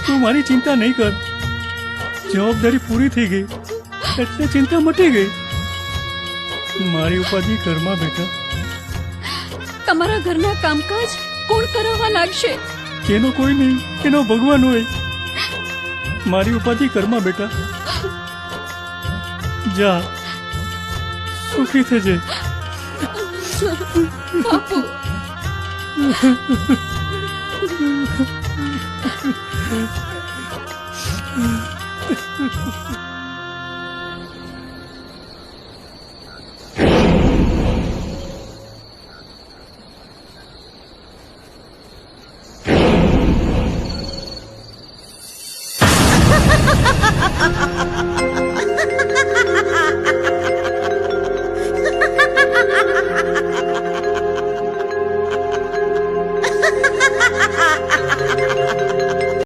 તું મારી ચિંતા નહીં કર. જવાબદારી પૂરી થઈ ગઈ એટલે ચિંતા મટી ગઈ. મારી ઉપાધિ ઘરમાં બેટા. તમારા ઘરના કામકાજ કોણ કરાવવા લાગશે? કેનો કોઈ નહીં, કેનો ભગવાન હોય. મારી ઉપાધિ ઘરમાં બેટા. જા, સુખી થજે. બાપુ,